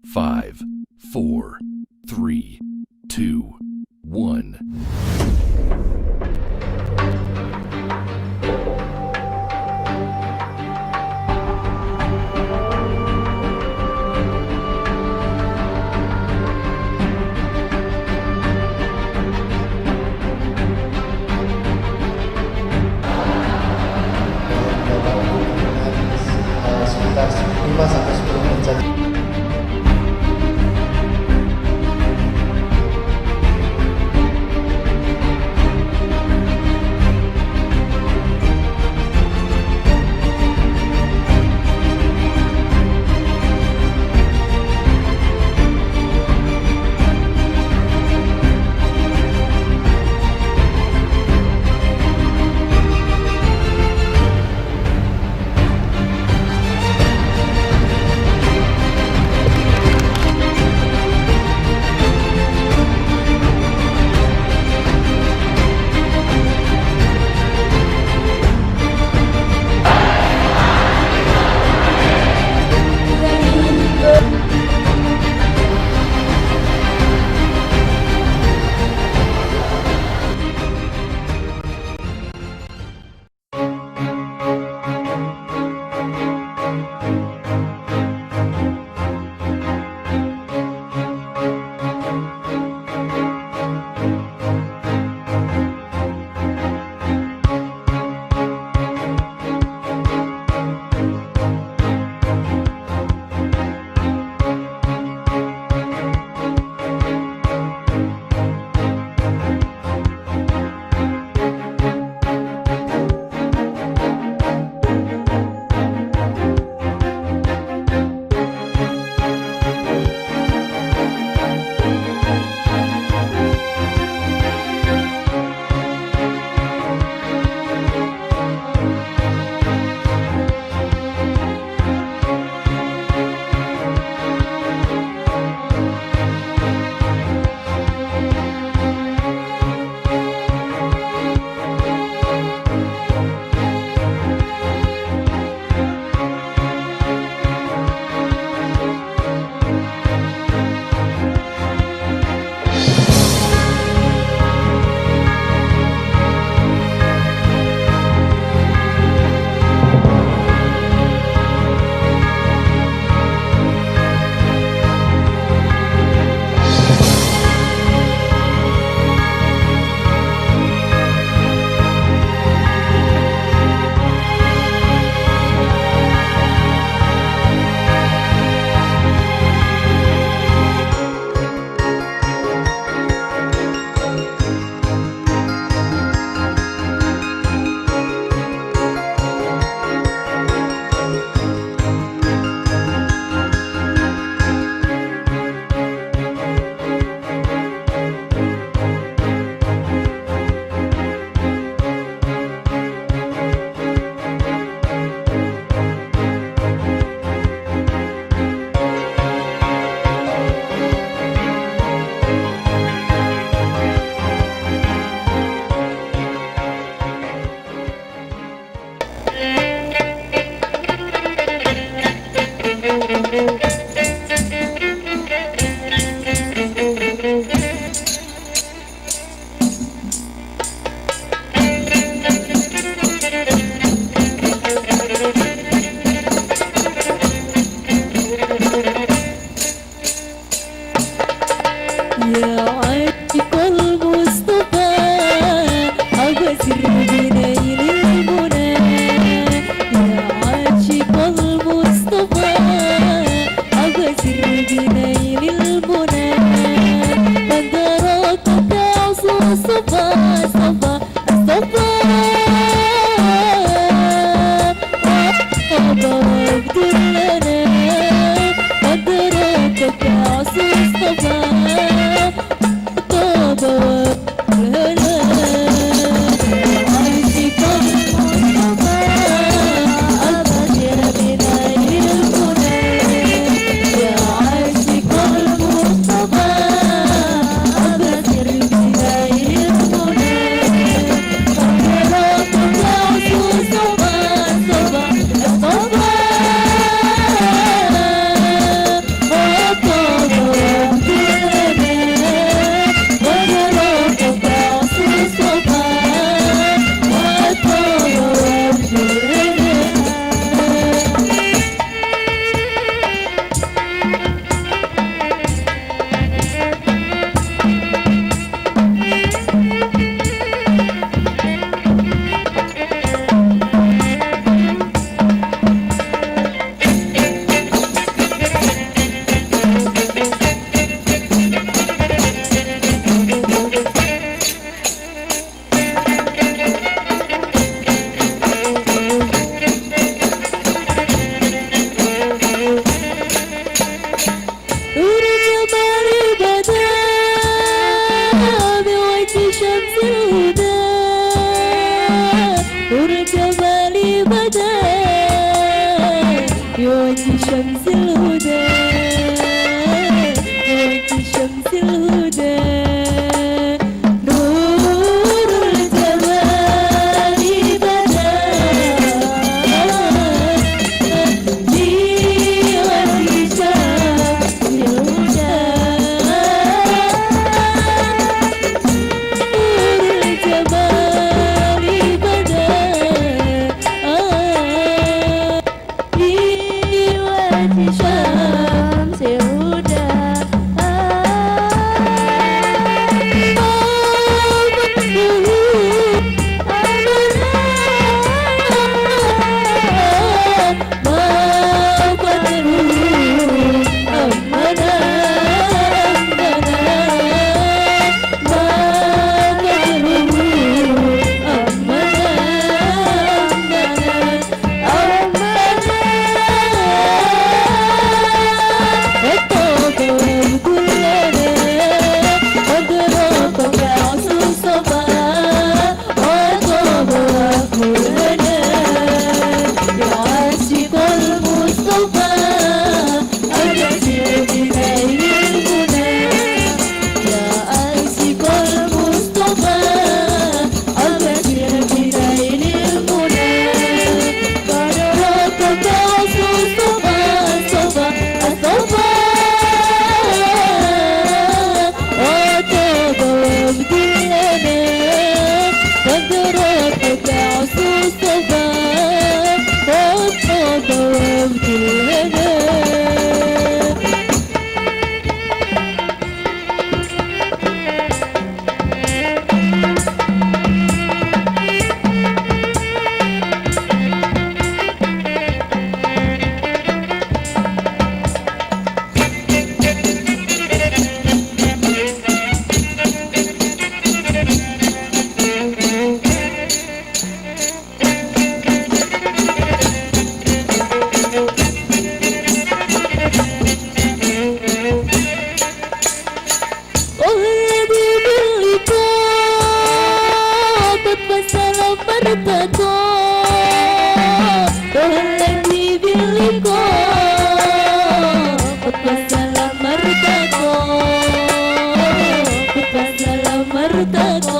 5, 4, 3, 2, 1. Sekitar 5-10 menit saja. Wassalam martaqo, wassalam martaqo.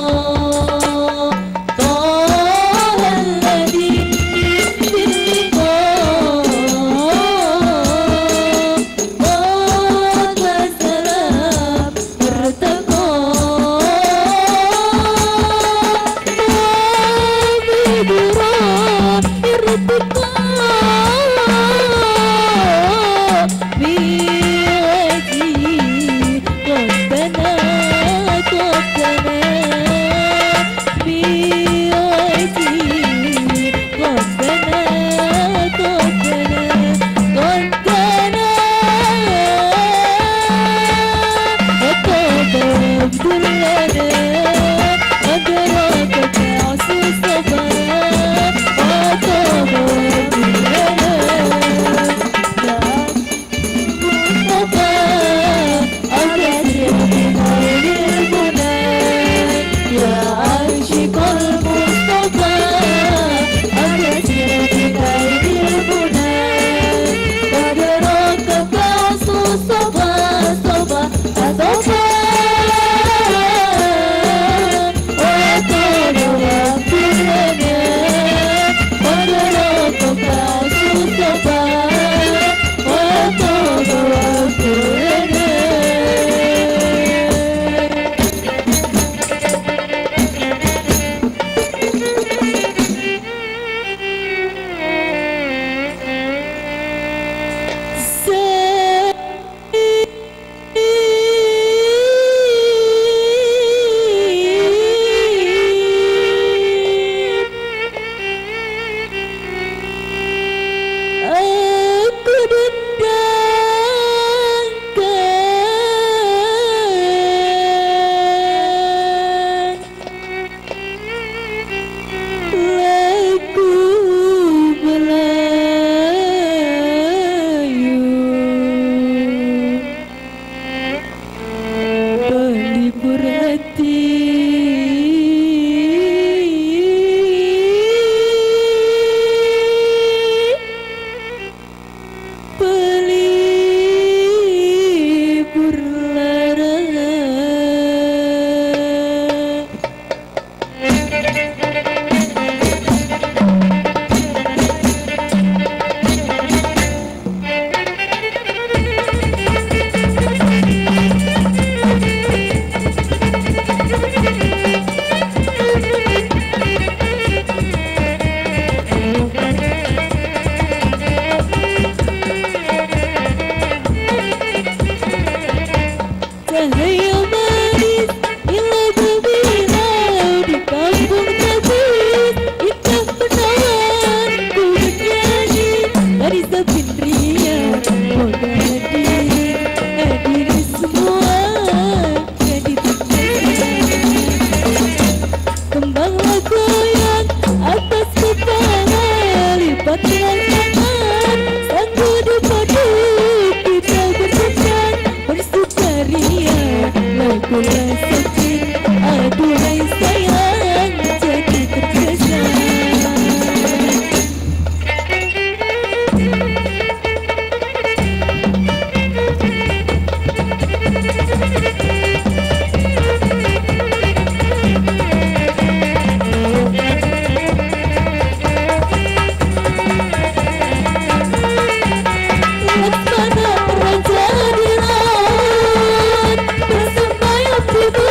Bersembayang di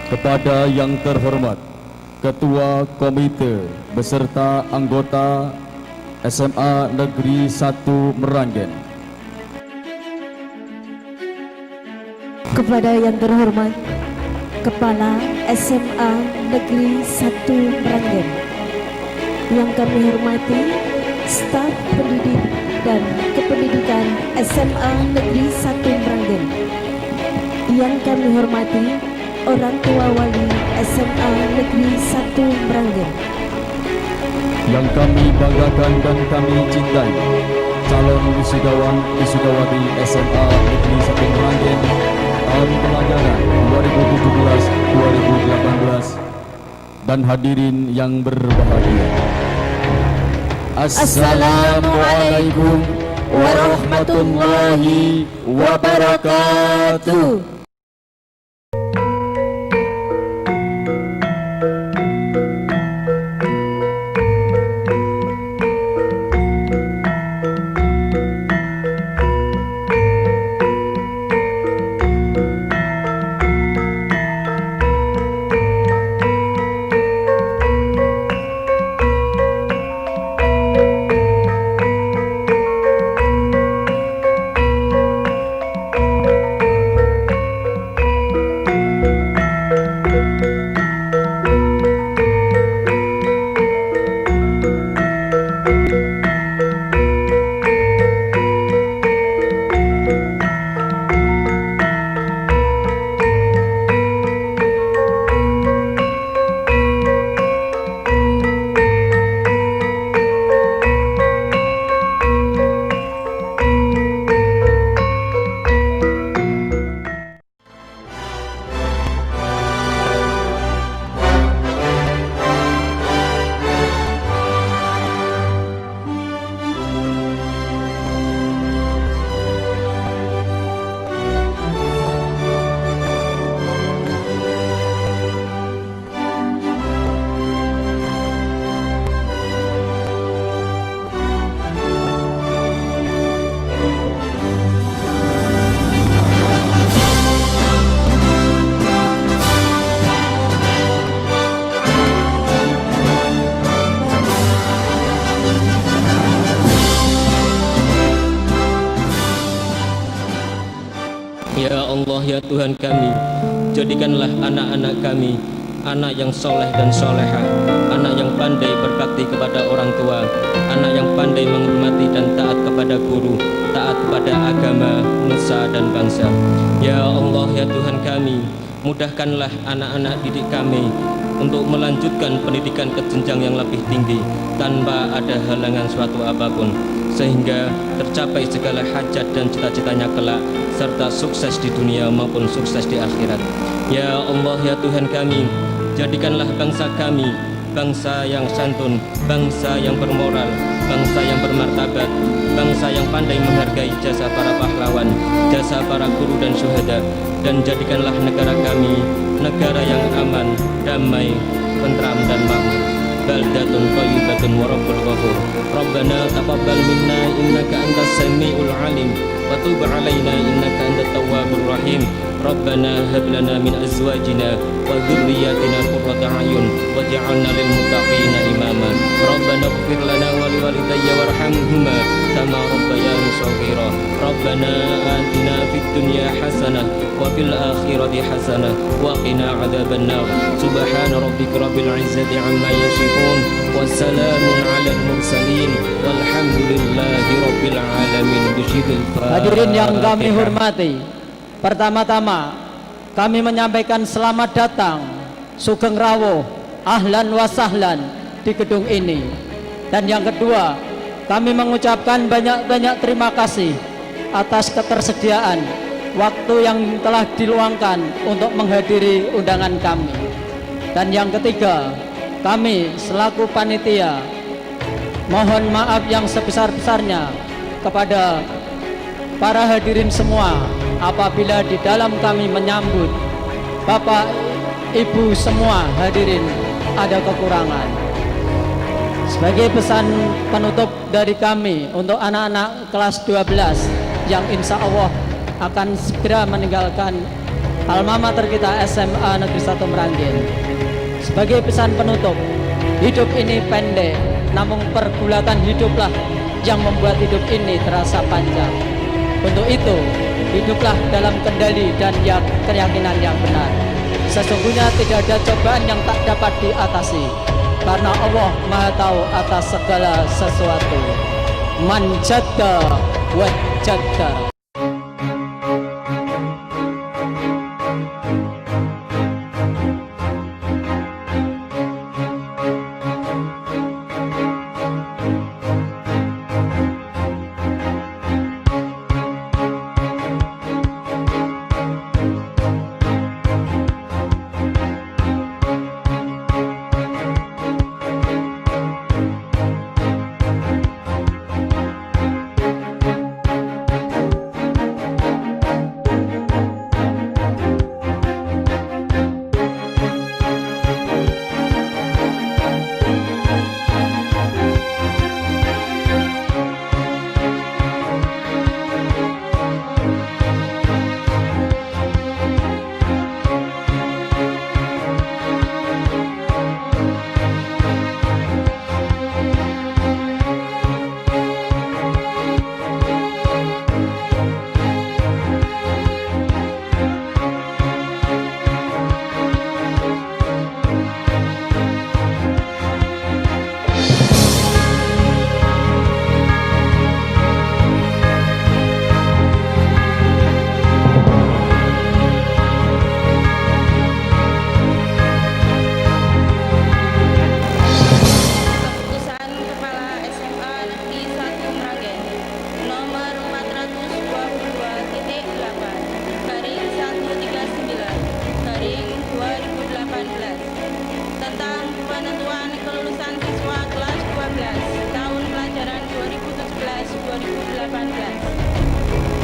Kepada yang terhormat Ketua Komite beserta anggota SMA Negeri 1 Meranggen. Kepada yang terhormat Kepala SMA Negeri 1 Meranggen, yang kami hormati staf pendidik dan kependidikan SMA Negeri 1 Meranggen, yang kami hormati orang tua wali SMA Negeri 1 Meranggen, yang kami banggakan dan kami cintai, calon wisudawan wisudawati SMA Negeri 1 Meranggen tahun pelajaran 2017-2018 dan hadirin yang berbahagia. Assalamualaikum warahmatullahi wabarakatuh. Ya Allah, ya Tuhan kami, jadikanlah anak-anak kami anak yang soleh dan soleha, anak yang pandai berbakti kepada orang tua, anak yang pandai menghormati dan taat kepada guru, taat kepada agama, nusa dan bangsa. Ya Allah, ya Tuhan kami, mudahkanlah anak-anak didik kami untuk melanjutkan pendidikan ke jenjang yang lebih tinggi tanpa ada halangan suatu apapun, sehingga tercapai segala hajat dan cita-citanya kelak, serta sukses di dunia maupun sukses di akhirat. Ya Allah, ya Tuhan kami, jadikanlah bangsa kami bangsa yang santun, bangsa yang bermoral, bangsa yang bermartabat, bangsa yang pandai menghargai jasa para pahlawan, jasa para guru dan syuhada, dan jadikanlah negara kami negara yang aman, damai, tentram dan makmur. Baldatun thayyibatun wa rabbul ghafur. Rabbana taqabbal minna innaka antas samiul alim wa tub alaina innaka antat tawwabur rahim. Rabbana hab lana min azwajina wa dhurriyyatina qurrata a'yun waj'alna lil muttaqina imama. Rabbana ighfir lana wa liwalidayya warhamhuma kama rabbayani shaghira. Rabbana atina fid dunya hasanah wa fil akhirati hasanah wa qina adzabannar. Subhana rabbika rabbil izzati amma yasifun wa salamun 'alal mursalin walhamdulillahi rabbil alamin. Hadirin yang kami hormati, pertama-tama kami menyampaikan selamat datang, sugeng rawuh, ahlan wa sahlan di gedung ini. Dan yang kedua, kami mengucapkan banyak-banyak terima kasih atas ketersediaan waktu yang telah diluangkan untuk menghadiri undangan kami. Dan yang ketiga, kami selaku panitia mohon maaf yang sebesar-besarnya kepada para hadirin semua apabila di dalam kami menyambut Bapak Ibu semua hadirin ada kekurangan. Sebagai pesan penutup dari kami untuk anak-anak kelas 12 yang insya Allah akan segera meninggalkan alma mater kita SMA Negeri 1 Meranggen. Sebagai pesan penutup, hidup ini pendek, namun pergulatan hiduplah yang membuat hidup ini terasa panjang. Untuk itu, hiduplah dalam kendali dan keyakinan yang benar. Sesungguhnya tidak ada cobaan yang tak dapat diatasi, karena Allah Maha Tahu atas segala sesuatu. Man jadda wajadda.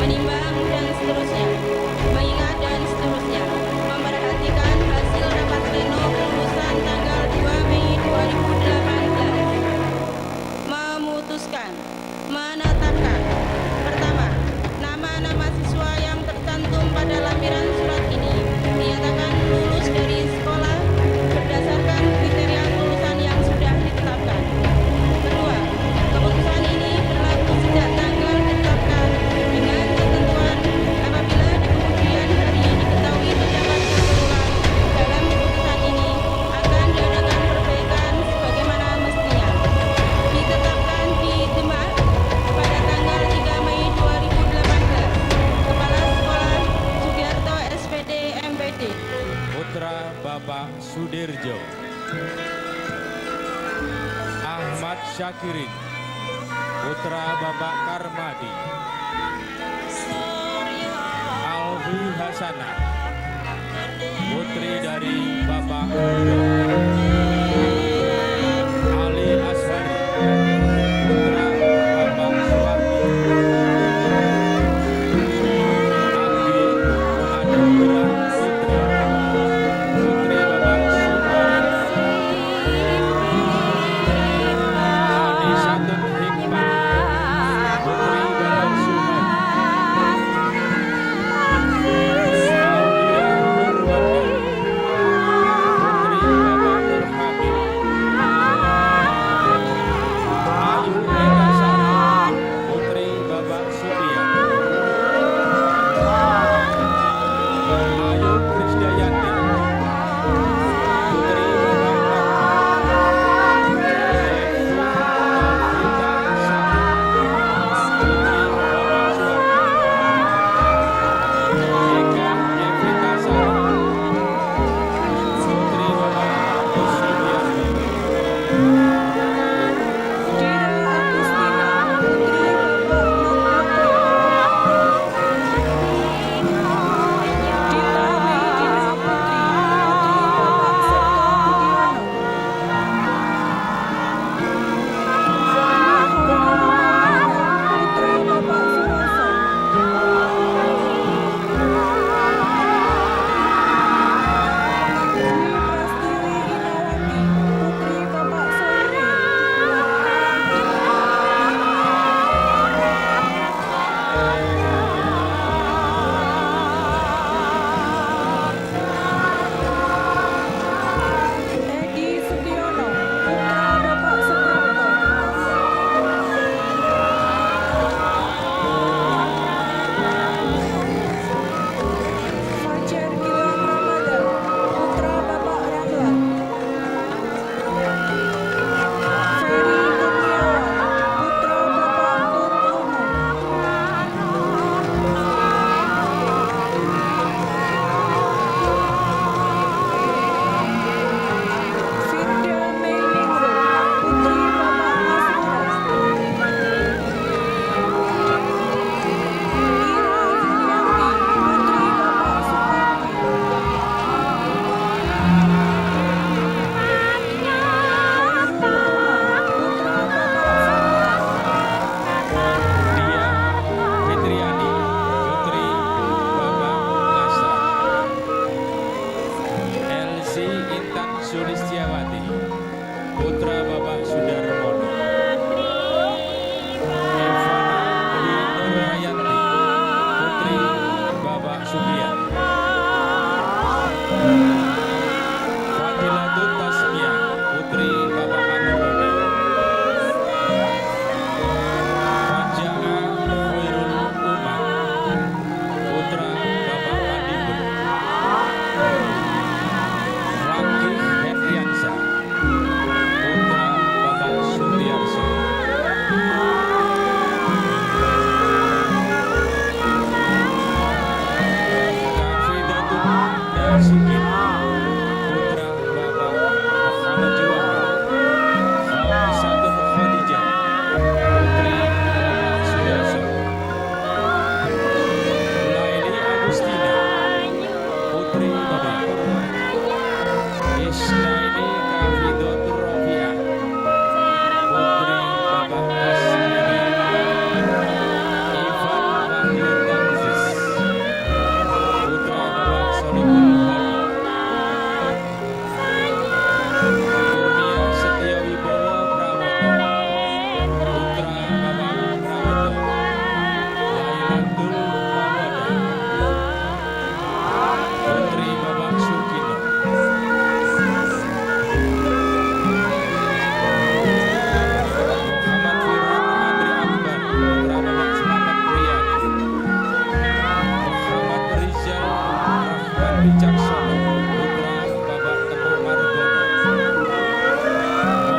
menimbang dan seterusnya, mengingat dan seterusnya, memperhatikan hasil rapat pleno kelulusan tanggal 2 Mei 2018, memutuskan, menetapkan, pertama, nama-nama siswa yang tercantum pada lampiran surat ini dinyatakan lulus dari sekolah berdasarkan kriteria kelulusan yang sudah ditetapkan. Kedua, keputusan ini berlaku sejak tanggal ditetapkan dengan ketentuan apabila di kemudian hari diketahui terdapat kekeliruan dalam keputusan ini akan diadakan perbaikan sebagaimana mestinya. Ditetapkan di Demak pada tanggal 3 Mei 2018. Kepala Sekolah Sugiarto SPD MPD. Putra Bapak Sudirjo, Ahmad Syakirin, putra Bapak Karmadi, Alfi Hasanah, putri dari Bapak Udo, Ali Ashari, putra Bapak Suwati, Anggi Anugrah Fitri, putri Bapak Sumari, Anisatun Hikmah, putri Bapak Sumari, Aulia Nurwanda, putri Bapak Nurhadi, putra Bapak Sudarmono, Evana Dwi Nurhayanti, putri Bapak Sugian, Fadilatun Tasmiyah, putri Bapak Anurono, Faja'a Khairul Umar, putra Bapak Adibun, Rakih Hendriansyah, putra Bapak Sutiarso, Kafidatun Nasukin, putra Bapak Muhammad Juwahar, Khawasatun Khadijah, putri Bapak Sudarso, Laili Agustina, putri Bapak Isnaini Kafidatur Rafi'ah, putri Bapak Asmini, Ivan Wahyu Tamzis, putra Bapak Solihul Hadi, Kurnia Setiawibowo Prawoto, putra Bapak Prawoto, Lailatul Mawadah, putri Bapak Sukino, Muhammad Firhan Andri Akbar, putra Bapak Selamat Riyadi, Muhammad Rizal Rahman Wicaksono, putra Bapak Teguh Margono,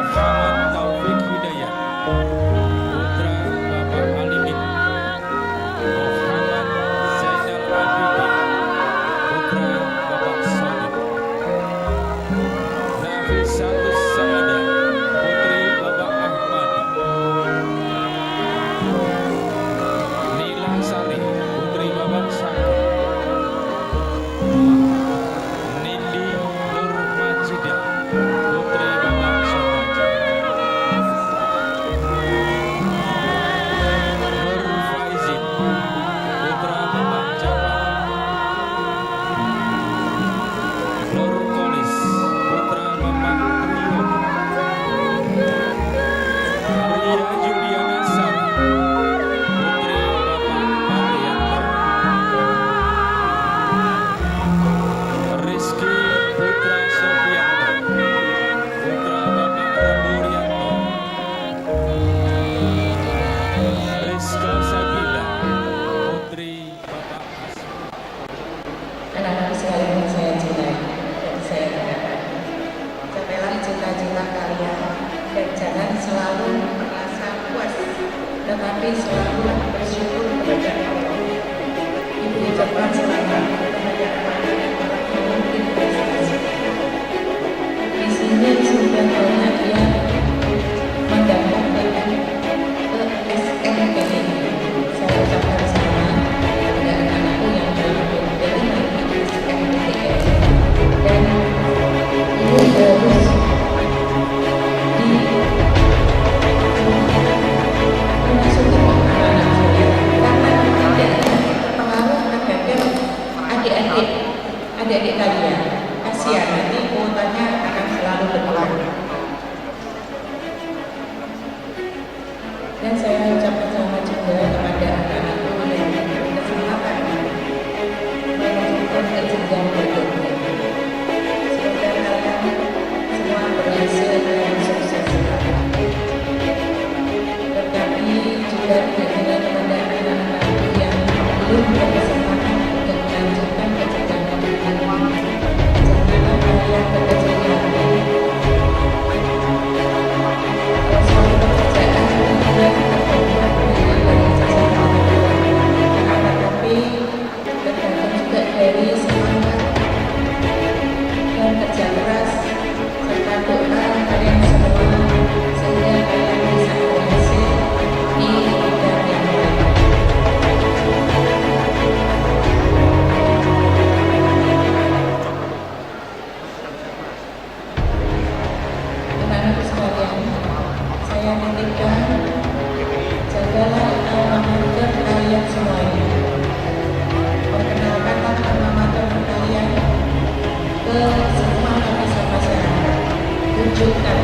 Muhammad Taufik Hidayat, putra Bapak Alimin, Muhammad Zainal Abidin, putra Bapak Sodik, Nafisatus Saada, putri Bapak Ahmadi, Nila Sari, putri Bapak Syakir, Nindi Nur Majidah, putri Bapak Sumaji, Nur Faizin, putra Bapak Jafar, Nur Kolis, putra Bapak Triyono, Ria Juliana Sari, putri Bapak Marianto, Rizky Putra Sofianto, putra Bapak Ramurianto, Rizka Sabila, putri Bapak Asmi. Anak-anak sekalian yang saya cintai dan saya harapkan, capailah cita-cita kalian dan jangan selalu merasa puas, tetapi selalu bersyukur kepada Allah. Ibu ucapkan selamat kepada anak-anak yang mungkin prestasi. Di sini sudah banyak yang mendaftarkan ke SMPTN. Saya ucapkan selamat kepada anak-anakku yang beruntung dari nanti SMPTN. Dan ini harus dimasuki anak-anak saya karena tidak terpengaruh terhadap adik-adik kalian. Kasihan nanti kuotanya akan selalu berkurang. Dan saya ucapkan selamat juga kepada anak-anakku yang berkesempatan melanjutkan ke jenjang berikutnya. Semoga kalian semua berhasil dan sukses. Tetapi juga dengan kepada anak-anakku yang belum berkesempatan untuk melanjutkan ke jenjang berikutnya. Janganlah kalian berkecil hati. Kalau suatu pekerjaan kemudian terbuat dengan berijasa, akan tetapi tergantung juga dari semangat dan kerja keras serta doa kalian semua sehingga kalian bisa berhasil di bidang yang lain. Anak-anak sekalian, saya nitipkan jagalah alma mater kalian semuanya. Perkenalkanlah alma mater kalian ke semua lapisan masyarakat. Tunjukkan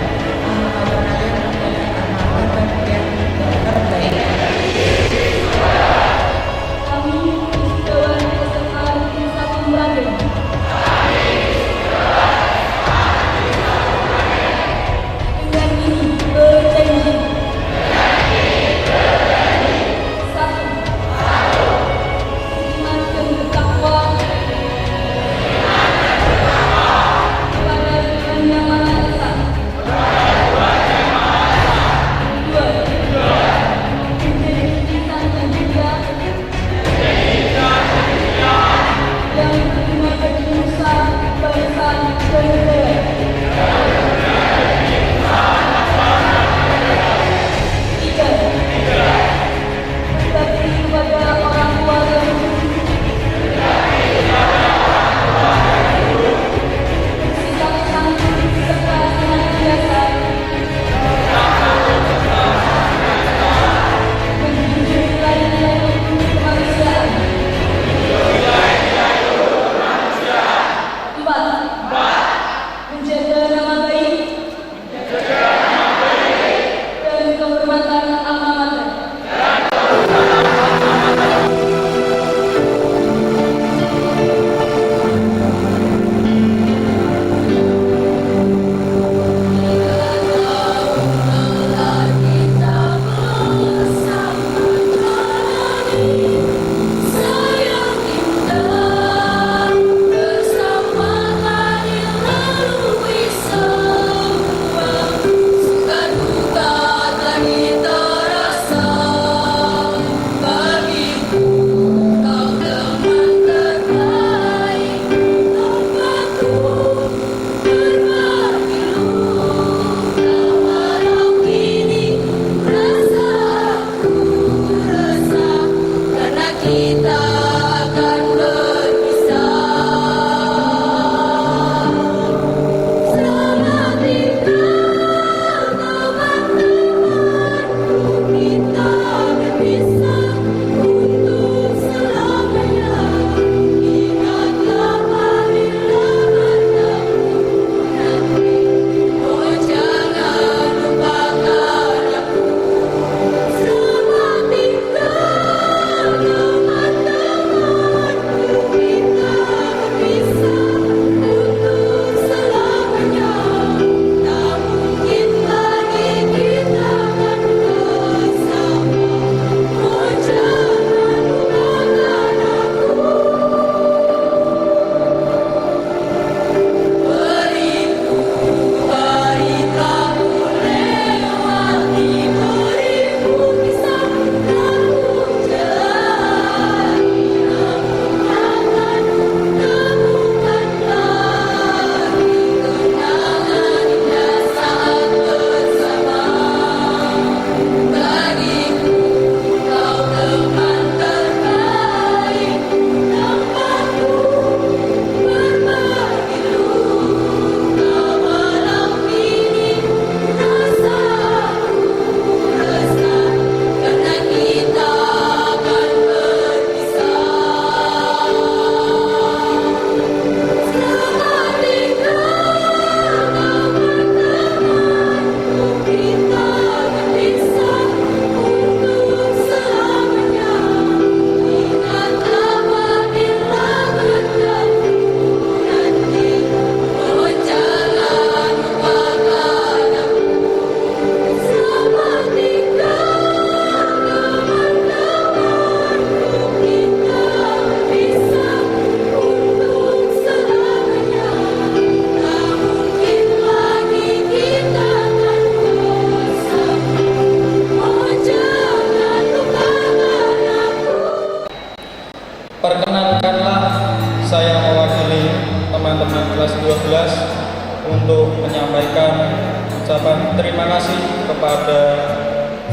kasih kepada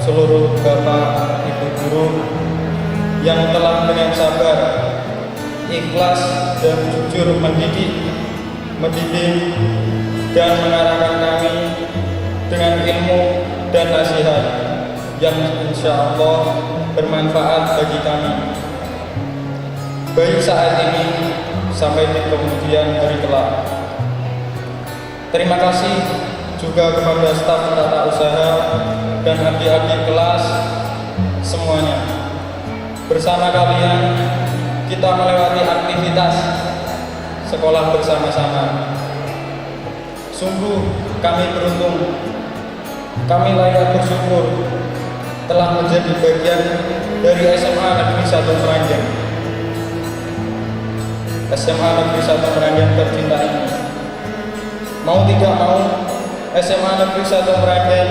seluruh Bapak Ibu guru yang telah dengan sabar, ikhlas dan jujur mendidik, membimbing dan mengarahkan kami dengan ilmu dan nasihat yang insya Allah bermanfaat bagi kami, baik saat ini sampai di kemudian hari kelak. Terima kasih juga kepada staf tata usaha dan adik-adik kelas semuanya. Bersama kalian kita melewati aktivitas sekolah bersama-sama. Sungguh kami beruntung, kami layak bersyukur telah menjadi bagian dari SMA Negeri 1 Meranggen. SMA Negeri 1 Meranggen tercinta ini. Mau tidak mau, SMA Negeri 1 Meranggen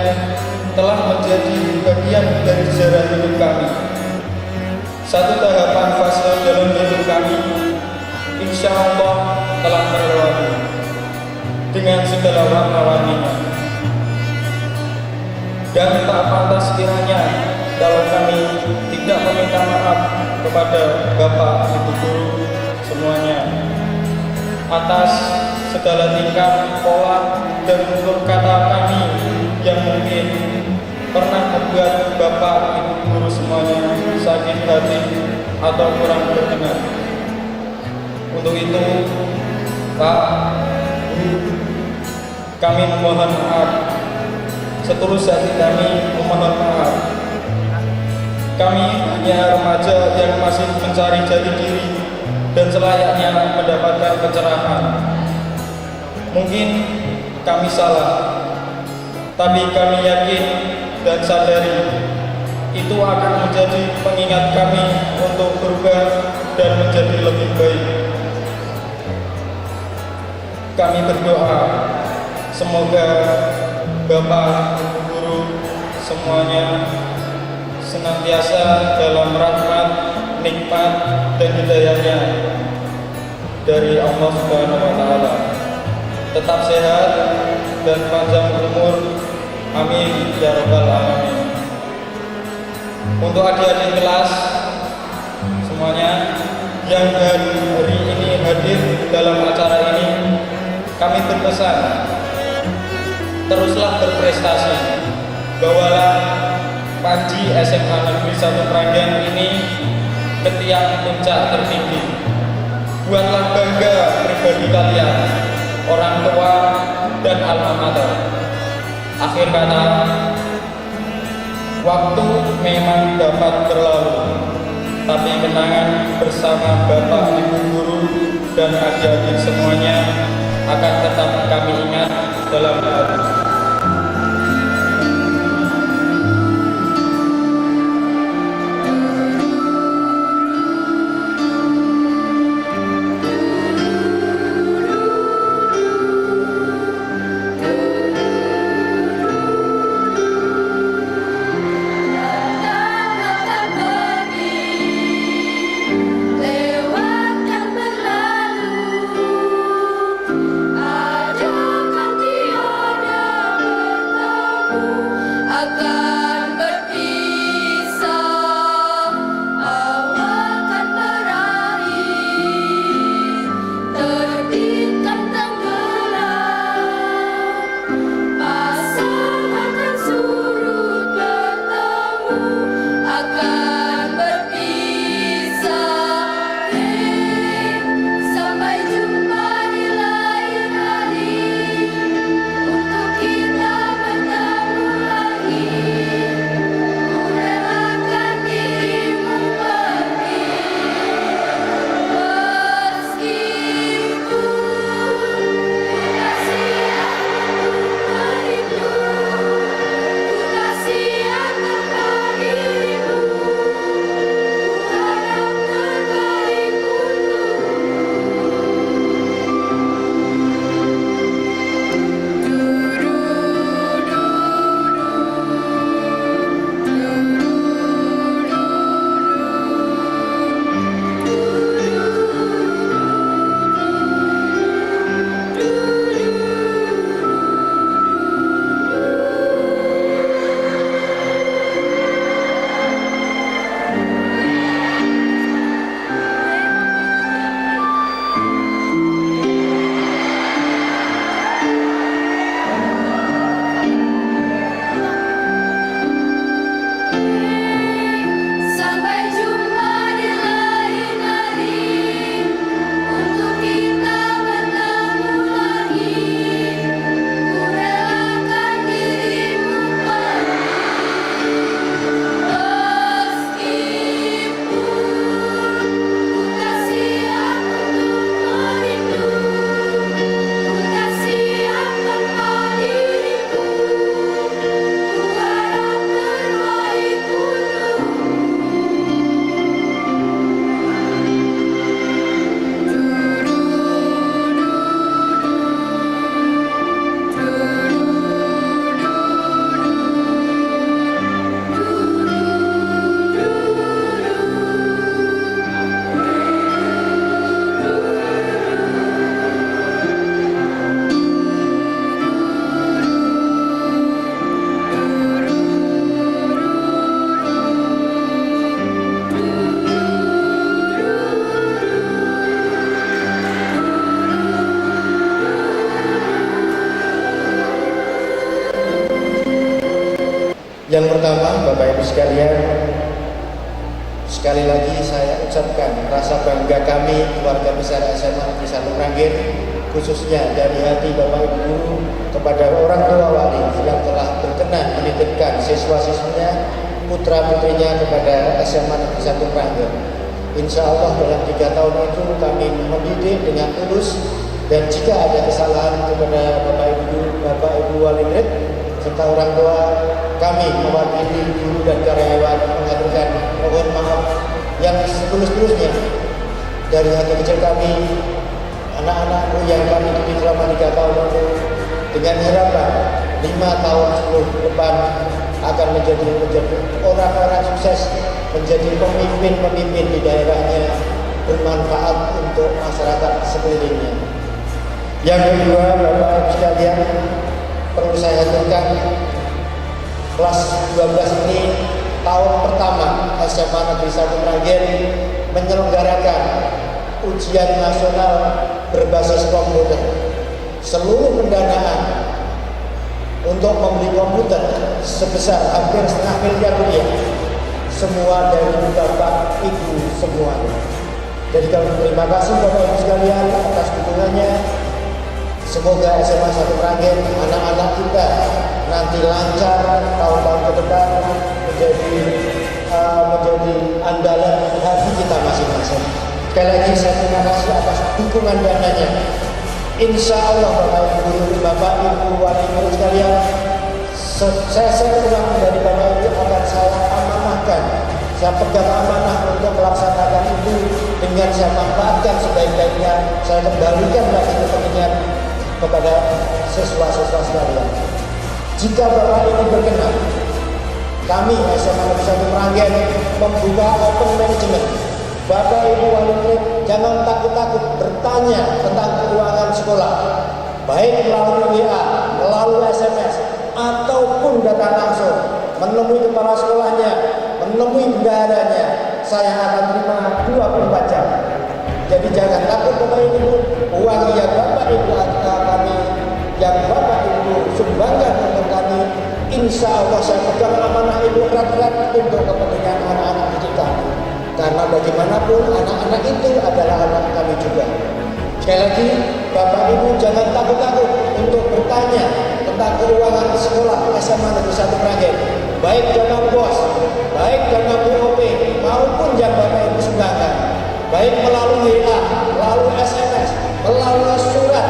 telah menjadi bagian dari sejarah hidup kami. Satu tahapan fase dalam hidup kami, insya Allah telah terlewati dengan segala warna-warninya. Dan tak pantas kiranya kalau kami tidak meminta maaf kepada Bapak Ibu guru semuanya atas segala tingkah, pola, dan tutur kata kami yang mungkin pernah membuat Bapak Ibu guru semuanya sakit hati atau kurang berkenan. Untuk itu, Pak, Bu, kami memohon maaf. Setulus hati kami memohon maaf. Kami hanya remaja yang masih mencari jati diri dan selayaknya mendapatkan pencerahan. Mungkin kami salah, tapi kami yakin dan sadari itu akan menjadi pengingat kami untuk berubah dan menjadi lebih baik. Kami berdoa semoga Bapak Ibu guru semuanya senantiasa dalam rahmat, nikmat dan hidayahnya dari Allah Subhanahu wa Ta'ala. Tetap sehat dan panjang umur, amin ya rabbal alamin. Untuk adik-adik kelas semuanya yang hari ini hadir dalam acara ini, kami berpesan teruslah berprestasi. Bawalah Panji SMA Negeri 1 Meranggen ini ke tiap puncak tertinggi. Buatlah bangga pribadi kalian, orang tua dan alma mater. Akhir kata, waktu memang dapat berlalu, tapi kenangan bersama Bapak Ibu guru dan adik-adik semuanya akan tetap kami ingat dalam hati. Untuk kita bertemu lagi. Yang pertama, Bapak Ibu sekalian, sekali lagi saya ucapkan rasa bangga kami keluarga besar SMA Negeri 1 Meranggen, khususnya dari hati Bapak Ibu guru kepada orang tua wali yang telah berkenan menitipkan siswa-siswinya, putra-putrinya kepada SMA Negeri 1 Meranggen. Insya Allah dalam 3 tahun itu kami mendidik dengan tulus, dan jika ada kesalahan kepada Bapak Ibu wali murid serta orang tua, kami mewakili guru dan karyawan mengaturkan mohon maaf yang setulus-tulusnya dari hati kecil kami, anak-anakku yang kami didik selama 3 tahun itu, dengan harapan 5 tahun 10 depan akan menjadi orang-orang sukses, menjadi pemimpin-pemimpin di daerahnya, bermanfaat untuk masyarakat sekelilingnya. Yang kedua, Bapak Ibu sekalian, perlu saya haturkan, kelas 12 ini tahun pertama SMA Negeri 1 Meranggen menyelenggarakan ujian nasional berbasis komputer. Seluruh pendanaan untuk membeli komputer sebesar hampir setengah miliar rupiah semua dari Bapak Ibu semua. Jadi kami terima kasih Bapak Ibu sekalian atas dukungannya. Semoga SMA 1 Meranggen, anak-anak kita nanti lancar tahun-tahun ke depan menjadi andalan hati kita masing-masing. Sekali lagi saya terima kasih atas dukungan dananya. Insya Allah Bapak Ibu, Bapak Ibu wali murid sekalian, saya ulang dari Bapak Ibu akan saya amanahkan, saya pegang amanah untuk melaksanakan itu dengan saya manfaatkan sebaik-baiknya, saya kembalikan lagi kepentingan kepada siswa-siswa sekalian. Jika Bapak Ibu berkenan, kami SMA Negeri 1 Meranggen membuka open management. Bapak Ibu wali murid jangan takut-takut bertanya tentang keuangan sekolah, baik melalui WA, melalui SMS, ataupun datang langsung menemui kepala sekolahnya, menemui bendaharanya. Saya akan terima 24 jam. Jadi jangan takut Bapak Ibu, uang yang Bapak Ibu atau kami, yang Bapak Ibu sumbangkan untuk kami, insya Allah saya pegang amanah Ibu erat-erat untuk kepentingan anak-anak didik kami. Karena bagaimanapun anak-anak itu adalah anak kami juga. Sekali lagi, Bapak Ibu jangan takut-takut untuk bertanya tentang keuangan sekolah SMA Negeri 1 Meranggen, baik dana BOS, baik dana BOP, maupun yang Bapak Ibu sumbangkan, baik melalui WA, melalui SMS, melalui surat,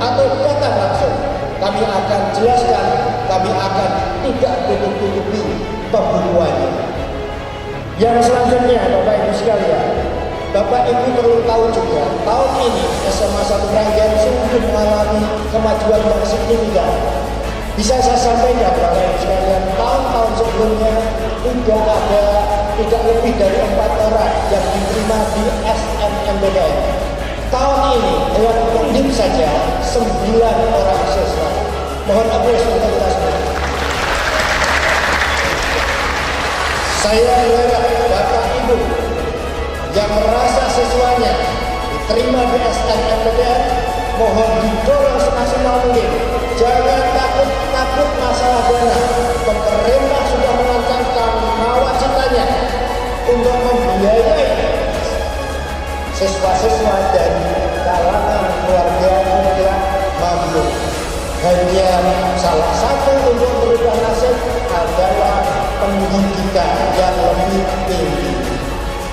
atau datang langsung. Kami akan jelaskan, kami akan tidak tutup-tutupi pembukuannya. Yang selanjutnya Bapak Ibu sekalian, Bapak Ibu perlu tahu juga, tahun ini SMA 1 Meranggen sungguh mengalami kemajuan yang signifikan. Bisa saya sampaikan Bapak Ibu sekalian, tahun-tahun sebelumnya tidak lebih dari 4 orang yang diterima di SNMPTN. Tahun ini dengan undip saja 9 orang siswa. Mohon apresiasi untuk kita semua. Saya berharap Bapak Ibu yang merasa siswanya diterima di SNMPTN, mohon didorong semaksimal mungkin. Jangan takut masalah dana. Pemerintah sudah menancapkan nawacitanya untuk membiayai siswa-siswa dari kalangan keluarga tidak mampu. Hanya salah satu untuk berubah nasib adalah pendidikan yang lebih tinggi.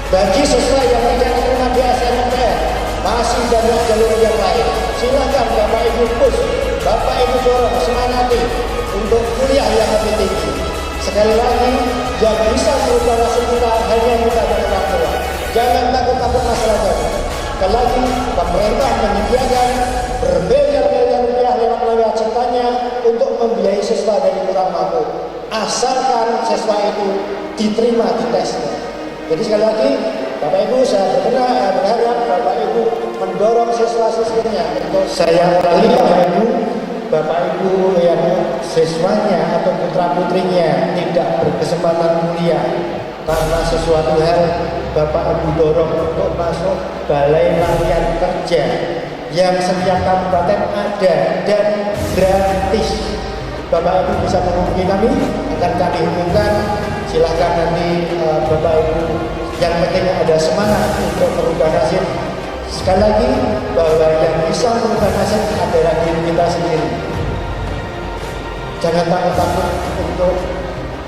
Bagi siswa yang tidak terima di SNMPTN, masih banyak jalur yang lain. Silakan Bapak Ibu push, Bapak Ibu dorong, semangati untuk kuliah yang lebih tinggi. Sekali lagi, yang bisa merubah nasib kita hanya kita dan orang tua. Jangan takut-takut masalah dana. Sekali lagi, pemerintah menyediakan berbiliar-biliar rupiah lewat nawacitanya untuk membiayai siswa dari kurang mampu, asalkan siswa itu diterima di tesnya. Jadi sekali lagi, Bapak Ibu, saya berharap Bapak Ibu mendorong siswa-siswinya untuk saya ulangi Bapak Ibu, Bapak Ibu yang siswanya atau putra-putrinya tidak berkesempatan kuliah karena sesuatu hal, Bapak Ibu dorong untuk masuk Balai Latihan Kerja yang setiap kabupaten ada dan gratis. Bapak Ibu bisa menghubungi kami, akan kami hubungkan. Silahkan nanti Bapak Ibu, yang penting ada semangat untuk merubah nasib. Sekali lagi, bahwa yang bisa merubah nasib adalah diri kita sendiri. Jangan takut-takut untuk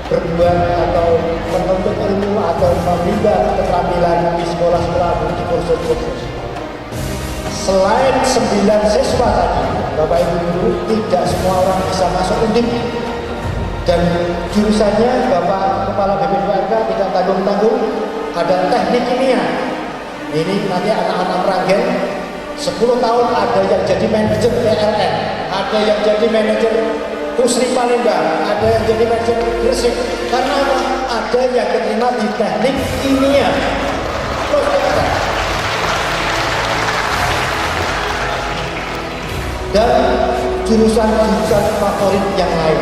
berbuat atau menuntut ilmu atau membina keterampilan di sekolah-sekolah di kursus-kursus. Selain 9 siswa tadi, Bapak Ibu guru, tidak semua orang bisa masuk Undip. Dan jurusannya Bapak Kepala BPDPK tidak tanggung-tanggung, ada teknik kimia. Ini nanti anak-anak Meragen 10 tahun ada yang jadi manajer PLN, ada yang jadi manajer Pusri Palembang, ada yang jadi manajer Gresik. Karena apa? Ada yang keterima di teknik kimia. Dan jurusan-jurusan favorit yang lain.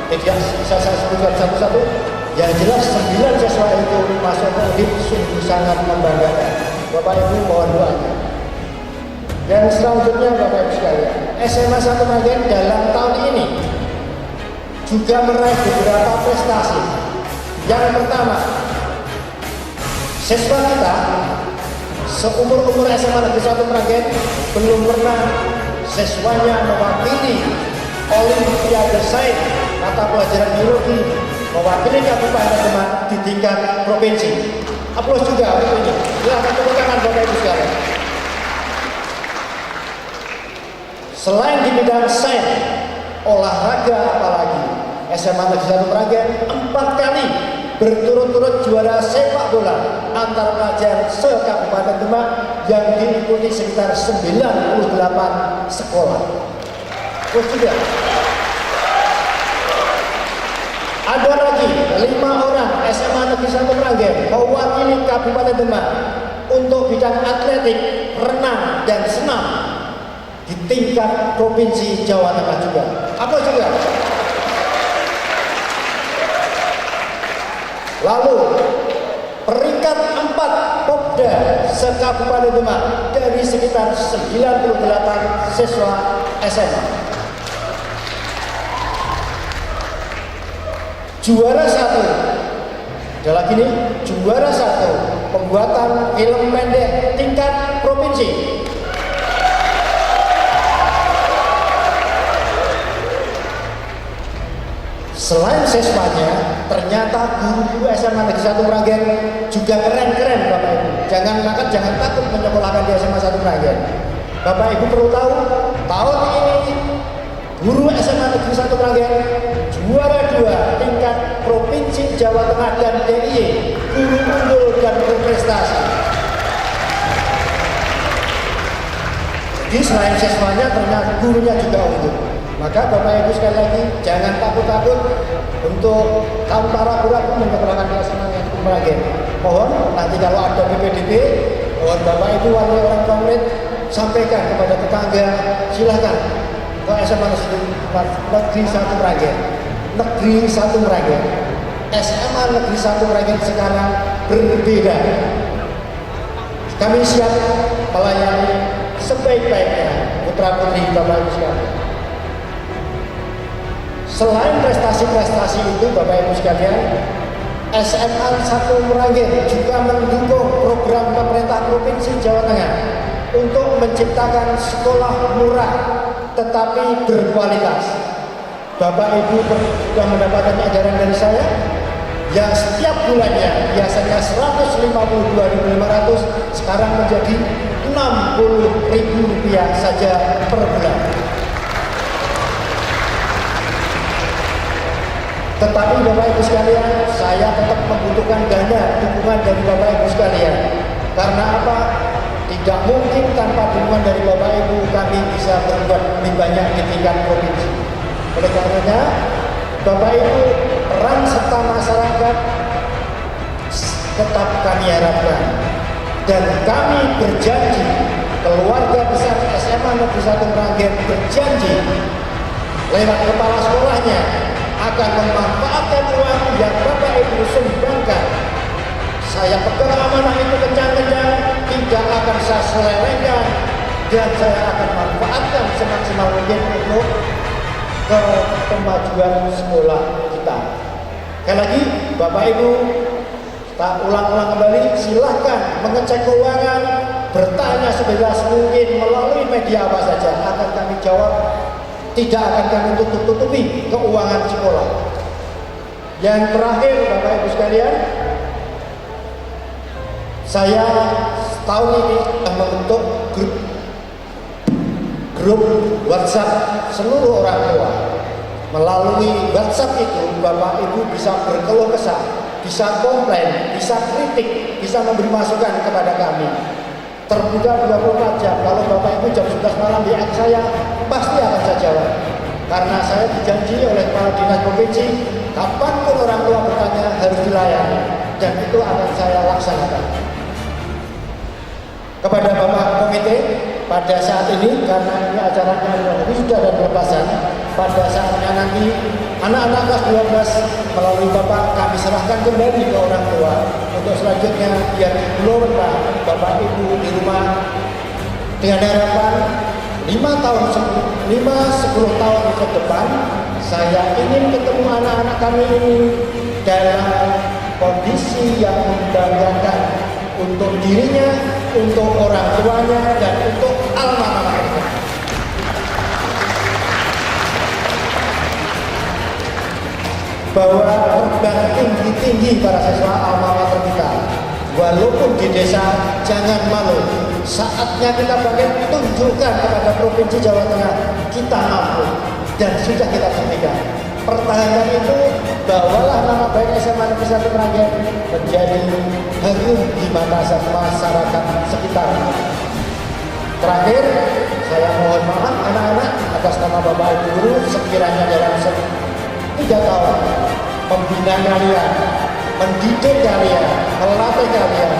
Tidak bisa saya sebutkan satu-satu. Yang jelas 9 siswa itu masuk ke Undip sungguh sangat membanggakan. Bapak Ibu mohon doanya. Dan selanjutnya Bapak Ibu sekalian, SMA 1 Meragen dalam tahun ini juga meraih beberapa prestasi. Yang pertama, siswa kita seumur-umur SMA Negeri 1 Meragen belum pernah siswanya mewakili Olimpiade Sains mata pelajaran biologi, mewakili Kabupaten Demak di tingkat provinsi. Aplaus juga untuk ini. Silakan tepuk tangan Bapak Ibu sekalian. Selain di bidang sains, olahraga apalagi, SMA Negeri 1 Meragen 4 kali berturut-turut juara sepak bola antar pelajar se-Kabupaten Demak yang diikuti sekitar 98 sekolah. Terus juga ada lagi 5 orang SMA Negeri 1 Meragen mewakili Kabupaten Demak untuk bidang atletik, renang, dan senam di tingkat provinsi Jawa Tengah juga. Apa juga? Lalu peringkat 4 Popda se-Kabupaten Demak dari sekitar 98 siswa SMA. Juara 1 adalah gini, juara 1 pembuatan film pendek tingkat provinsi. Selain siswanya, ternyata guru-guru SMA Negeri 1 Meragen juga keren-keren Bapak Ibu. Jangan takut menyekolahkan di SMA 1 Meragen. Bapak Ibu perlu tahu, tahun ini guru SMA Negeri 1 Meragen juara 2 tingkat Provinsi Jawa Tengah dan DIY, guru unggul dan berprestasi. Jadi selain siswanya, ternyata gurunya juga unggul. Maka Bapak Ibu sekali lagi jangan takut-takut untuk kaum para guru menyekolahkan di SMA Negeri 1 Meragen. Mohon nanti kalau ada BPDB, mohon Bapak Ibu wali orang tua murid sampaikan kepada tetangga, silahkan ke SMA Negeri 1 Meragen. Negeri 1 Meragen, SMA Negeri 1 Meragen sekarang berbeda. Kami siap melayani sebaik-baiknya putra putri Bapak Ibu sekalian. Selain prestasi-prestasi itu Bapak Ibu sekalian, SMA 1 Meragen juga mendukung program pemerintah Provinsi Jawa Tengah untuk menciptakan sekolah murah tetapi berkualitas. Bapak Ibu sudah mendapatkan edaran dari saya yang setiap bulannya biasanya 152.500 sekarang menjadi Rp60.000 saja per bulan. Tetapi Bapak Ibu sekalian, saya tetap membutuhkan dana dukungan dari Bapak Ibu sekalian. Karena apa? Tidak mungkin tanpa dukungan dari Bapak Ibu kami bisa berbuat lebih banyak di tingkat provinsi. Oleh karenanya, Bapak Ibu, peran serta masyarakat tetap kami harapkan. Dan kami berjanji, keluarga besar SMA Negeri 1 Meragen berjanji lewat kepala sekolahnya akan memanfaatkan uang yang Bapak Ibu sumbangkan. Saya pegang amanah itu kencang-kencang, tidak akan saya selewengkan, dan saya akan manfaatkan semaksimal mungkin untuk ke kemajuan sekolah kita. Sekali lagi, Bapak Ibu, tak ulang-ulang kembali, silahkan mengecek keuangan, bertanya sebebas mungkin melalui media apa saja, akan kami jawab, tidak akan kami tutup-tutupi keuangan sekolah. Yang terakhir, Bapak Ibu sekalian, saya tahun ini membentuk grup WhatsApp seluruh orang tua. Melalui WhatsApp itu, Bapak Ibu bisa berkeluh kesah, bisa komplain, bisa kritik, bisa memberi masukan kepada kami. Terbuka 24 jam. Kalau Bapak Ibu jam 11 malam di saya, pasti akan saya jawab. Karena saya dijanji oleh kepala dinas provinsi, kapanpun orang tua bertanya harus dilayani, dan itu akan saya laksanakan. Kepada Bapak Komite, pada saat ini, karena ini acaranya adalah wisuda dan pelepasan, pada saatnya nanti anak-anak kelas 12 melalui Bapak kami serahkan kembali ke orang tua. Untuk selanjutnya biar dikelola Bapak Ibu di rumah, dengan harapan 5-10 tahun ke depan saya ingin ketemu anak-anak kami ini dalam kondisi yang membanggakan untuk dirinya, untuk orang tuanya, dan untuk alma maternya. Bahwa terbang tinggi-tinggi para siswa alma mater kita. Walaupun di desa, jangan malu. Saatnya kita bangkit, tunjukkan kepada Provinsi Jawa Tengah kita mampu dan sudah kita buktikan. Pertahanan itu, bawalah nama baik SMA Negeri 1 Meranggen menjadi harum di mata masyarakat sekitar. Terakhir, saya mohon maaf anak-anak atas nama Bapak Ibu Guru, sekiranya dalam 3 tahun membina kalian, mendidik kalian, melatih kalian,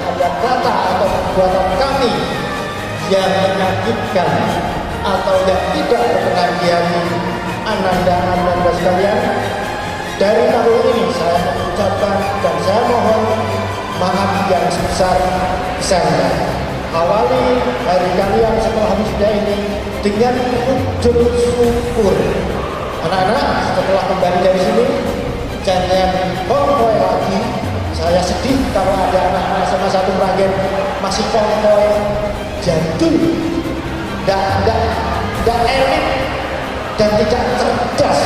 ada kata atau perbuatan kami yang menyakitkan atau yang tidak berkenan di hati Ananda sekalian, dari tahun ini saya mengucapkan dan saya mohon maaf yang sebesar-besarnya. Awali hari kalian setelah wisuda ini dengan wujud syukur. Anak-anak, setelah kembali dari sini jangan konvoy lagi. Saya sedih kalau ada anak-anak SMA 1 Meranggen masih konvoy jadul, tidak elit dan tidak cerdas.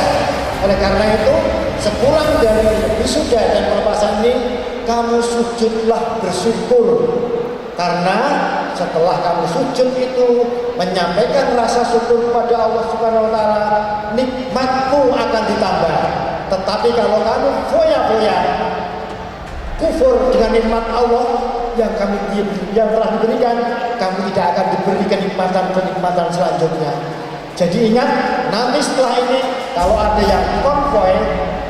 Oleh karena itu, sepulang dari wisuda dan pelepasan ini, kamu sujudlah bersyukur. Karena setelah kamu sujud itu menyampaikan rasa syukur kepada Allah Subhanahu wa taala, nikmatmu akan ditambah. Tetapi kalau kamu foya-foya kufur dengan nikmat Allah yang telah diberikan, kamu tidak akan diberi kenikmatan selanjutnya. Jadi ingat, nanti setelah ini kalau ada yang konvoy,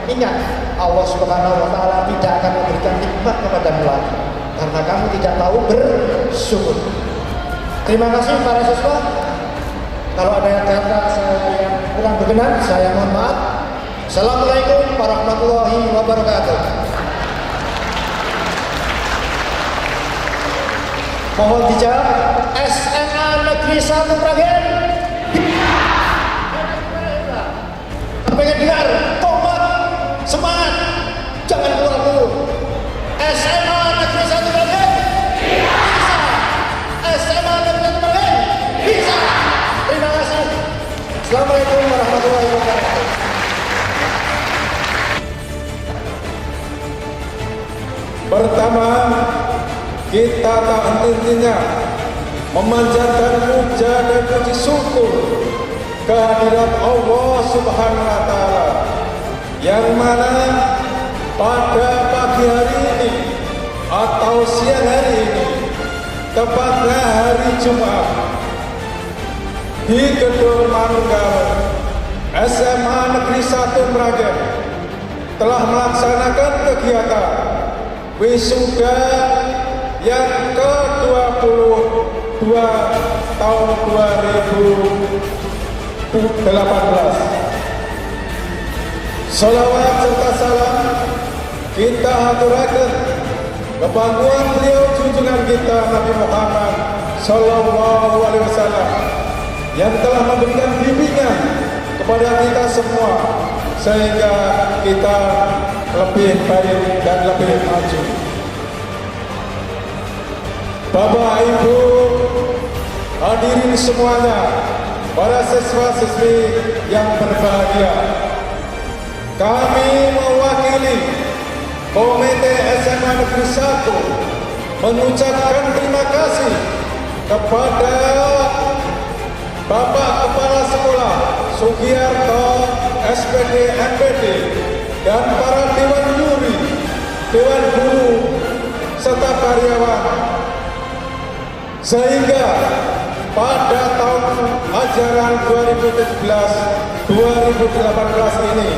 ingat Allah Subhanahu wa taala tidak akan memberikan nikmat kepadamu lagi karena kamu tidak tahu bersyukur. Terima kasih para siswa. Kalau ada kata saya yang kurang berkenan, saya mohon maaf. Assalamualaikum warahmatullahi wabarakatuh. Mohon dijawab, SMA Negeri 1 Meranggen. Pengen dengar, tobat, semangat, jangan keluar dulu. SMA Negeri 1 Meranggen bisa. SMA Negeri 1 Meranggen bisa. Terima kasih. Assalamualaikum warahmatullahi wabarakatuh. Pertama, kita tak henti-hentinya memanjatkan puja dan puji syukur kehadirat Allah Subhanahu wa taala yang mana pada pagi hari ini atau siang hari ini, tepatnya hari Jumat, di Gedung Manunggal SMA Negeri 1 Meranggen telah melaksanakan kegiatan wisuda yang ke-22 tahun 2018. Salawat serta salam kita haturaken kepangkuan beliau junjungan kita Nabi Muhammad Sallallahu Alaihi Wasallam yang telah memberikan bimbingan kepada kita semua sehingga kita lebih baik dan lebih maju. Bapak, Ibu, hadirin semuanya, para siswa-siswi yang berbahagia, kami mewakili Komite SMA Negeri 1 mengucapkan terima kasih kepada Bapak Kepala Sekolah Sugiarto, SPD, MPD, dan para Dewan Juri, Dewan Guru, serta karyawan, sehingga pada tahun ajaran 2017-2018 ini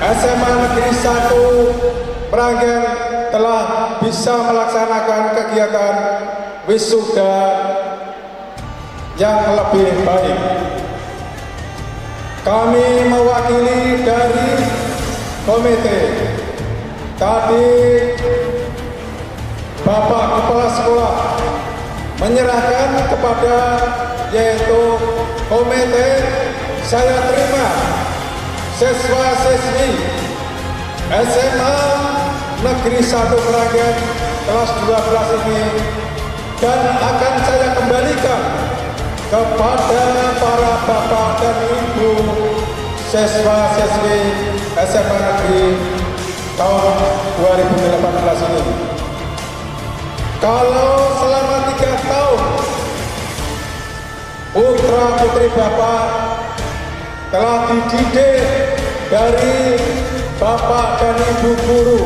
SMA Negeri 1 Meranggen telah bisa melaksanakan kegiatan wisuda yang lebih baik. Kami mewakili dari komite tadi, Bapak Kepala Sekolah menyerahkan kepada yaitu komite, saya terima siswa-siswi SMA Negeri 1 Meranggen kelas 12 ini, dan akan saya kembalikan kepada para bapak dan ibu siswa-siswi SMA Negeri tahun 2018 ini. Kalau selama 3 tahun putra putri Bapak telah dididik dari Bapak dan Ibu guru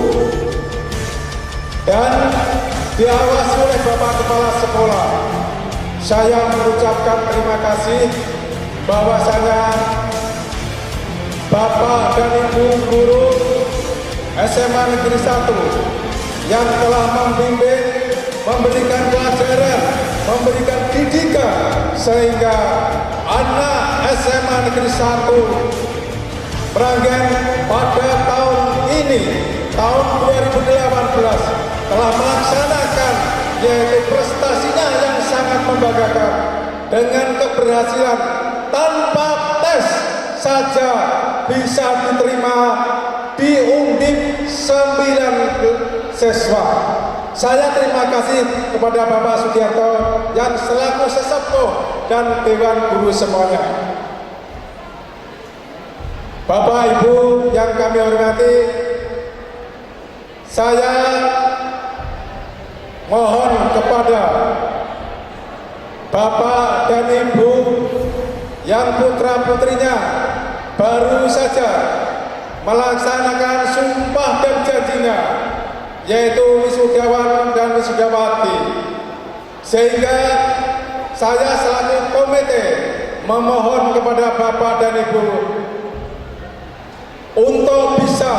dan diawasi oleh Bapak Kepala Sekolah, saya mengucapkan terima kasih bahwasanya Bapak dan Ibu guru SMA Negeri 1 yang telah membimbing, memberikan pelajaran, memberikan didikan sehingga anak SMA Negeri 1 Meranggen pada tahun ini, tahun 2018 telah melaksanakan yaitu prestasinya yang sangat membanggakan dengan keberhasilan tanpa tes saja bisa diterima di Undip 9 siswa. Saya terima kasih kepada Bapak Sugiarto yang selaku sesepuh dan Dewan Guru semuanya. Bapak Ibu yang kami hormati, saya mohon kepada Bapak dan Ibu yang putra-putrinya baru saja melaksanakan sumpah dan janjinya, yaitu wisudawan dan wisudawati, sehingga saya selaku komite memohon kepada Bapak dan Ibu untuk bisa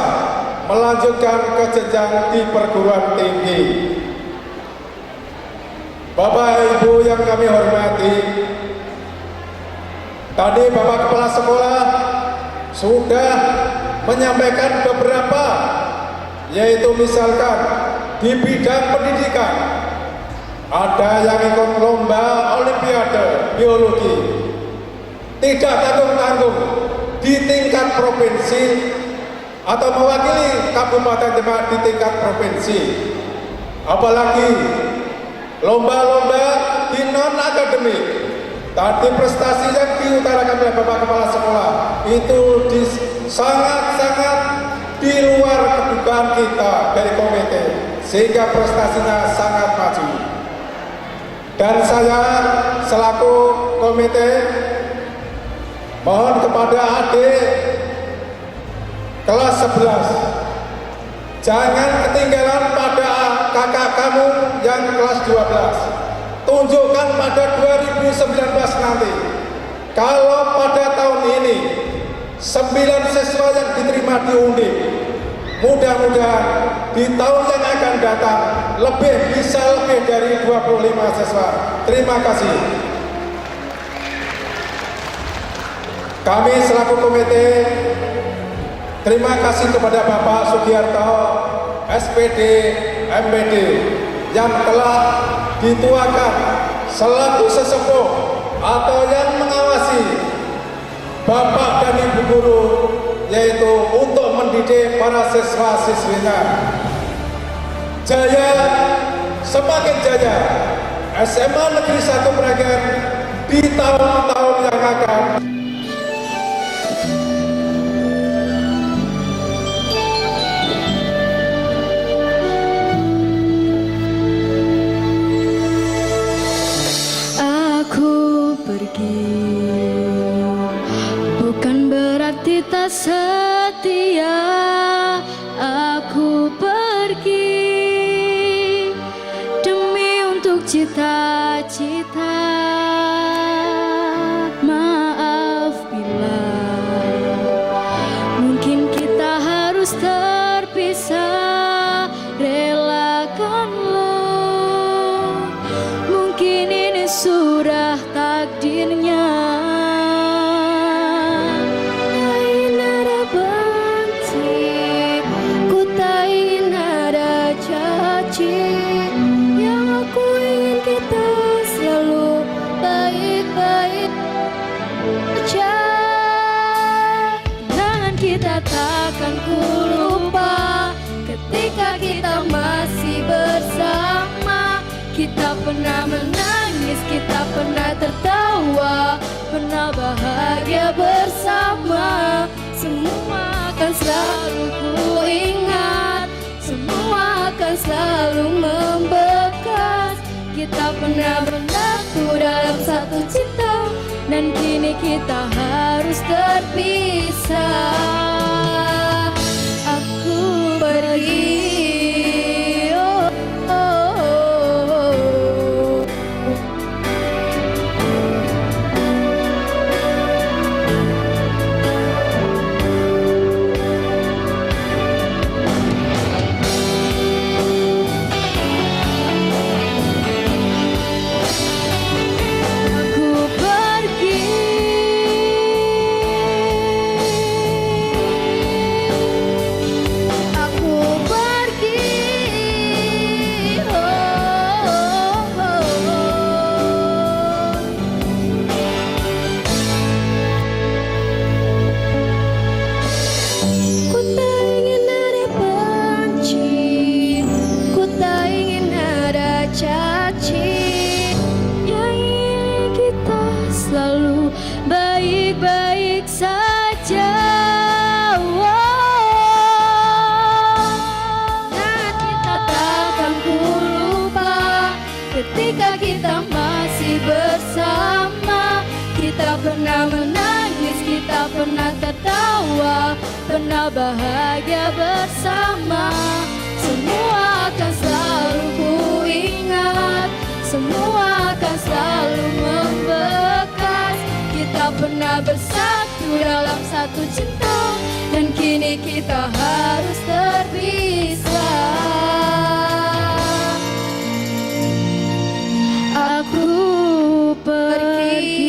melanjutkan ke jenjang di perguruan tinggi. Bapak Ibu yang kami hormati, tadi Bapak Kepala Sekolah sudah menyampaikan beberapa, yaitu misalkan di bidang pendidikan ada yang ikut lomba olimpiade biologi, tidak tanggung-tanggung di tingkat provinsi atau mewakili Kabupaten Demak di tingkat provinsi, apalagi lomba-lomba di non-akademik. Tadi prestasi yang diutarakan oleh Bapak Kepala Sekolah itu sangat-sangat di luar kedugaan kita dari komite, sehingga prestasinya sangat maju. Dan saya selaku komite mohon kepada adik kelas 11, jangan ketinggalan pada kakak kamu yang kelas 12. Tunjukkan pada 2019 nanti. Kalau pada tahun ini 9 siswa yang diterima di Undip, mudah-mudahan di tahun yang akan datang bisa lebih dari 25 siswa. Terima kasih. Kami selaku komite terima kasih kepada Bapak Sugiarto, SPD, MPD yang telah dituakan selaku sesepuh atau yang mengawasi Bapak dan Ibu Guru, yaitu untuk mendidik para siswa-siswinya. Jaya, semakin jaya SMA Negeri 1 Meragen di tahun-tahun yang akan. Aku pergi, bukan berarti tak setia. Aku pergi demi untuk cita-cita. Maaf bila mungkin kita harus terpisah. Relakanlah, mungkin ini sudah takdirnya. Tak ingin ada benci, ku tak ingin ada caci. Yang aku ingin kita selalu baik-baik saja. Kenangan kita takkan ku lupa ketika kita masih bersama. Kita pernah menangis, kita pernah tertawa, pernah bahagia bersama. Semua akan selalu ku ingat, semua akan selalu membekas. Kita pernah bersatu dalam satu cinta, dan kini kita harus terpisah. Aku pergi. Baik-baik saja. Dan kita takkan ku lupa ketika kita masih bersama. Kita pernah menangis, kita pernah tertawa, pernah bahagia bersama. Semua akan selalu ku ingat, semua akan selalu membekas. Kita pernah bersatu dalam satu cinta, dan kini kita harus terpisah. Aku pergi.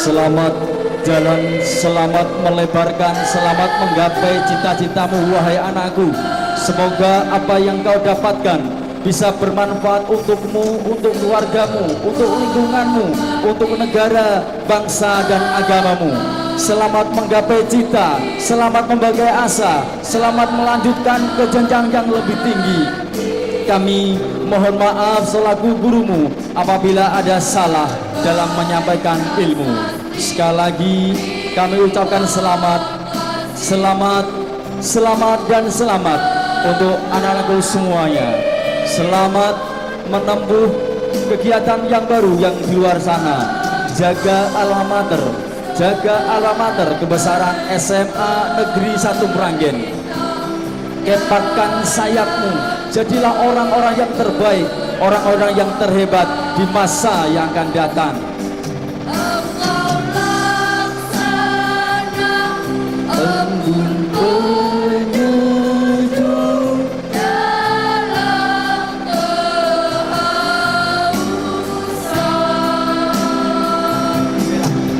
Selamat jalan, selamat melebarkan, selamat menggapai cita-citamu wahai anakku. Semoga apa yang kau dapatkan bisa bermanfaat untukmu, untuk keluargamu, untuk lingkunganmu, untuk negara, bangsa dan agamamu. Selamat menggapai cita, selamat membagai asa, selamat melanjutkan ke jenjang yang lebih tinggi. Kami mohon maaf selaku gurumu apabila ada salah dalam menyampaikan ilmu. Sekali lagi kami ucapkan selamat, selamat, selamat dan selamat untuk anak-anakku semuanya. Selamat menempuh kegiatan yang baru yang di luar sana. Jaga alma mater, jaga alma mater kebesaran SMA Negeri 1 Meranggen. Kepatkan sayapmu, jadilah orang-orang yang terbaik orang-orang yang terhebat di masa yang akan datang. Embun penyujuk dalam kehausan,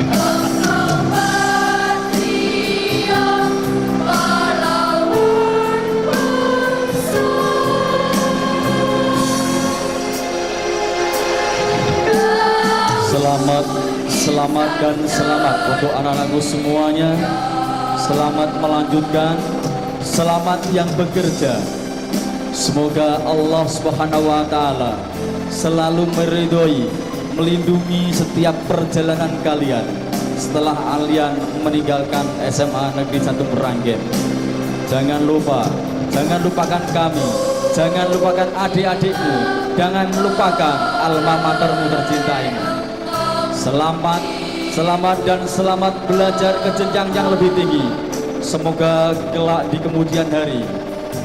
engkau bersedia pahlawan bangsa. Selamat dan selamat untuk anak-anakku semuanya. Selamat melanjutkan, selamat yang bekerja. Semoga Allah Subhanahu wa Ta'ala selalu meridhoi, melindungi setiap perjalanan kalian setelah kalian meninggalkan SMA Negeri 1 Meranggen. Jangan lupakan kami, jangan lupakan adik-adikmu, jangan lupakan alma matermu tercinta ini. Selamat dan selamat belajar ke jenjang yang lebih tinggi. Semoga kelak di kemudian hari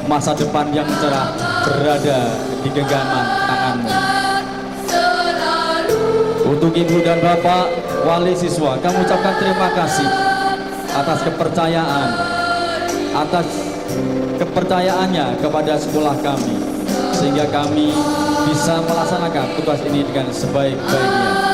masa depan yang cerah berada di genggaman tanganmu. Untuk ibu dan bapak wali siswa, kami ucapkan terima kasih atas kepercayaannya kepada sekolah kami, sehingga kami bisa melaksanakan tugas ini dengan sebaik-baiknya.